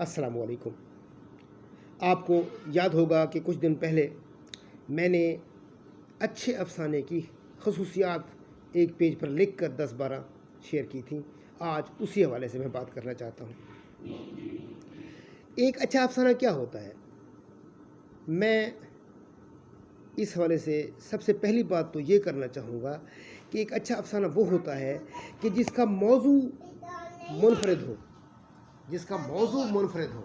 السلام علیکم۔ آپ کو یاد ہوگا کہ کچھ دن پہلے میں نے اچھے افسانے کی خصوصیات ایک پیج پر لکھ کر 10-12 شیئر کی تھیں۔ آج اسی حوالے سے میں بات کرنا چاہتا ہوں۔ ایک اچھا افسانہ کیا ہوتا ہے؟ میں اس حوالے سے سب سے پہلی بات تو یہ کرنا چاہوں گا کہ ایک اچھا افسانہ وہ ہوتا ہے کہ جس کا موضوع منفرد ہو،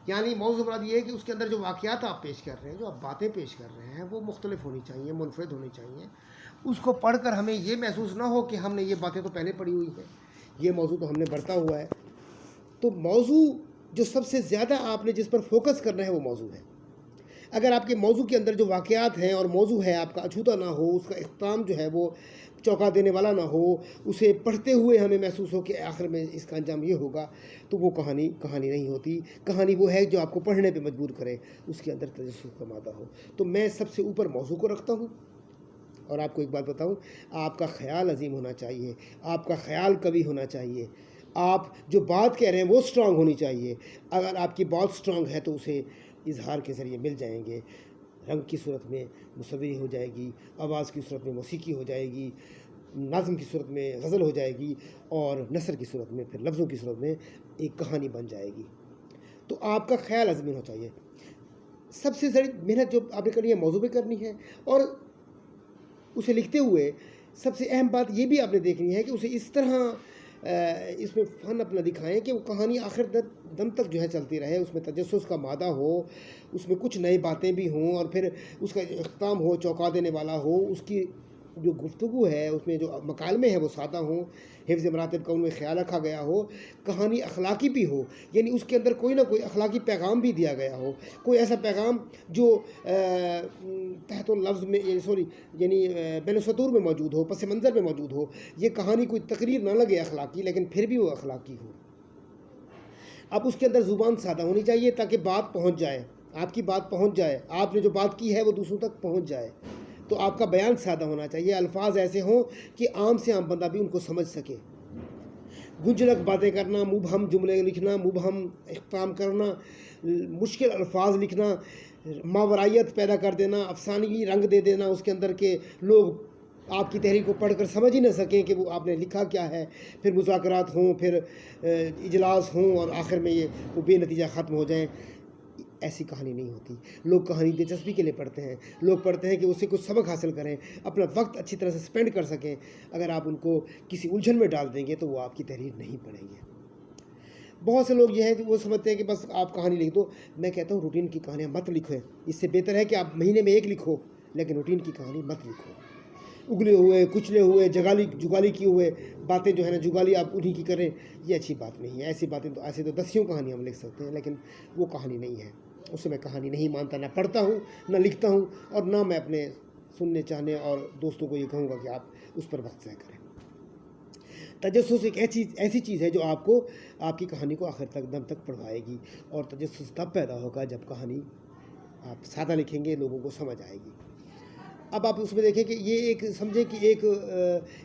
یعنی موضوع مراد یہ ہے کہ اس کے اندر جو واقعات آپ پیش کر رہے ہیں، جو آپ باتیں پیش کر رہے ہیں، وہ مختلف ہونی چاہیے، منفرد ہونی چاہیے۔ اس کو پڑھ کر ہمیں یہ محسوس نہ ہو کہ ہم نے یہ باتیں تو پہلے پڑھی ہوئی ہیں، یہ موضوع تو ہم نے برتا ہوا ہے۔ تو موضوع جو سب سے زیادہ آپ نے جس پر فوکس کرنا ہے وہ موضوع ہے۔ اگر آپ کے موضوع کے اندر جو واقعات ہیں اور موضوع ہے آپ کا اچھوتا نہ ہو، اس کا اختتام جو ہے وہ چونکا دینے والا نہ ہو، اسے پڑھتے ہوئے ہمیں محسوس ہو کہ آخر میں اس کا انجام یہ ہوگا، تو وہ کہانی نہیں ہوتی۔ کہانی وہ ہے جو آپ کو پڑھنے پہ مجبور کرے، اس کے اندر تجسس کا مادہ ہو۔ تو میں سب سے اوپر موضوع کو رکھتا ہوں۔ اور آپ کو ایک بات بتاؤں، آپ کا خیال عظیم ہونا چاہیے، آپ کا خیال قوی ہونا چاہیے، آپ جو بات کہہ رہے ہیں وہ سٹرانگ ہونی چاہیے۔ اگر آپ کی بات سٹرانگ ہے تو اسے اظہار کے ذریعے مل جائیں گے۔ رنگ کی صورت میں مصوری ہو جائے گی، آواز کی صورت میں موسیقی ہو جائے گی، نظم کی صورت میں غزل ہو جائے گی، اور نثر کی صورت میں پھر لفظوں کی صورت میں ایک کہانی بن جائے گی۔ تو آپ کا خیال عظیم ہونا چاہیے۔ سب سے زیادہ محنت جو آپ نے کرنی ہے موضوع پہ کرنی ہے، اور اسے لکھتے ہوئے سب سے اہم بات یہ بھی آپ نے دیکھنی ہے کہ اسے اس طرح اس میں فن اپنا دکھائیں کہ وہ کہانی آخر دم تک جو ہے چلتی رہے، اس میں تجسس کا مادہ ہو، اس میں کچھ نئی باتیں بھی ہوں، اور پھر اس کا اختتام ہو، چونکا دینے والا ہو۔ اس کی جو گفتگو ہے، اس میں جو مکالمے ہیں وہ سادہ ہوں، حفظ مراتب کا ان میں خیال رکھا گیا ہو۔ کہانی اخلاقی بھی ہو، یعنی اس کے اندر کوئی نہ کوئی اخلاقی پیغام بھی دیا گیا ہو، کوئی ایسا پیغام جو تحت اللفظ میں یعنی بین السطور میں موجود ہو، پس منظر میں موجود ہو۔ یہ کہانی کوئی تقریر نہ لگے اخلاقی، لیکن پھر بھی وہ اخلاقی ہو۔ اب اس کے اندر زبان سادہ ہونی چاہیے تاکہ بات پہنچ جائے، آپ کی بات پہنچ جائے، آپ نے جو بات کی ہے وہ دوسروں تک پہنچ جائے۔ تو آپ کا بیان سادہ ہونا چاہیے، الفاظ ایسے ہوں کہ عام سے عام بندہ بھی ان کو سمجھ سکے۔ گنجلک باتیں کرنا، مبہم جملے لکھنا، مبہم اختتام کرنا، مشکل الفاظ لکھنا، ماورائیت پیدا کر دینا، افسانوی رنگ دے دینا اس کے اندر کہ لوگ آپ کی تحریر کو پڑھ کر سمجھ ہی نہ سکیں کہ وہ آپ نے لکھا کیا ہے، پھر مذاکرات ہوں، پھر اجلاس ہوں، اور آخر میں وہ بے نتیجہ ختم ہو جائیں۔ ایسی کہانی نہیں ہوتی۔ لوگ کہانی دلچسپی کے لیے پڑھتے ہیں، لوگ پڑھتے ہیں کہ اس سے کچھ سبق حاصل کریں، اپنا وقت اچھی طرح سے سپینڈ کر سکیں۔ اگر آپ ان کو کسی الجھن میں ڈال دیں گے تو وہ آپ کی تحریر نہیں پڑھیں گے۔ بہت سے لوگ یہ ہیں کہ وہ سمجھتے ہیں کہ بس آپ کہانی لکھ دو۔ میں کہتا ہوں روٹین کی کہانیاں مت لکھیں، اس سے بہتر ہے کہ آپ مہینے میں ایک لکھو، لیکن روٹین کی کہانی مت لکھو۔ اگلے ہوئے، کچلے ہوئے، جگالی کیے ہوئے باتیں جو ہے نا، جگالی آپ انہی کی کریں، یہ اچھی بات نہیں ہے۔ ایسی باتیں تو ایسے تو دسیوں کہانی ہم لکھ سکتے ہیں، لیکن وہ کہانی نہیں ہے۔ اسے میں کہانی نہیں مانتا، نہ پڑھتا ہوں، نہ لکھتا ہوں، اور نہ میں اپنے سننے چاہنے اور دوستوں کو یہ کہوں گا کہ آپ اس پر وقت ضائع کریں۔ تجسس ایک ایسی چیز ہے جو آپ کو، آپ کی کہانی کو آخر تک دم تک پڑھوائے گی، اور تجسس تب پیدا ہوگا جب کہانی آپ سادہ لکھیں گے، لوگوں کو سمجھ آئے گی۔ اب آپ اس میں دیکھیں کہ یہ ایک سمجھیں کہ ایک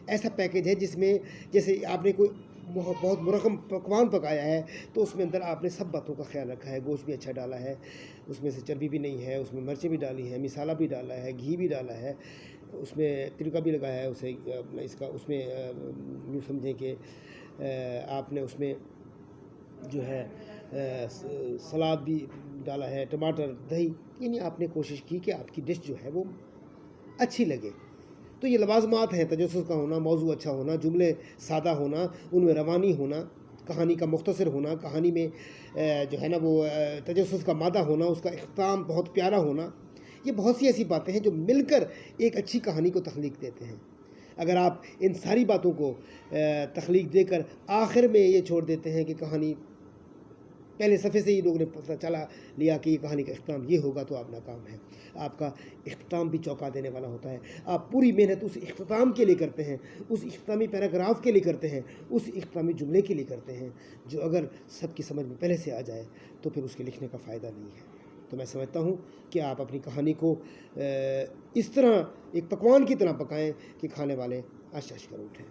ایسا پیکیج ہے جس میں جیسے آپ نے کوئی بہت مرغم پکوان پکایا ہے، تو اس میں اندر آپ نے سب باتوں کا خیال رکھا ہے، گوشت بھی اچھا ڈالا ہے، اس میں سے چربی بھی نہیں ہے، اس میں مرچیں بھی ڈالی ہیں، مسالہ بھی ڈالا ہے، گھی بھی ڈالا ہے، اس میں تڑکا بھی لگایا ہے، اس میں یوں سمجھیں کہ آپ نے اس میں جو ہے سلاد بھی ڈالا ہے، ٹماٹر، دہی، یعنی آپ نے کوشش کی کہ آپ کی ڈش جو ہے وہ اچھی لگے۔ تو یہ لوازمات ہیں، تجسس کا ہونا، موضوع اچھا ہونا، جملے سادہ ہونا، ان میں روانی ہونا، کہانی کا مختصر ہونا، کہانی میں جو ہے نا وہ تجسس کا مادہ ہونا، اس کا اختتام بہت پیارا ہونا، یہ بہت سی ایسی باتیں ہیں جو مل کر ایک اچھی کہانی کو تخلیق دیتے ہیں۔ اگر آپ ان ساری باتوں کو تخلیق دے کر آخر میں یہ چھوڑ دیتے ہیں کہ کہانی پہلے صفحے سے ہی لوگوں نے پتہ چلا لیا کہ یہ کہانی کا اختتام یہ ہوگا، تو آپ ناکام ہیں۔ آپ کا اختتام بھی چونکا دینے والا ہوتا ہے۔ آپ پوری محنت اس اختتام کے لیے کرتے ہیں، اس اختتامی پیراگراف کے لیے کرتے ہیں، اس اختتامی جملے کے لیے کرتے ہیں، جو اگر سب کی سمجھ میں پہلے سے آ جائے تو پھر اس کے لکھنے کا فائدہ نہیں ہے۔ تو میں سمجھتا ہوں کہ آپ اپنی کہانی کو اس طرح ایک پکوان کی طرح پکائیں کہ کھانے والے اش اش کر اٹھیں۔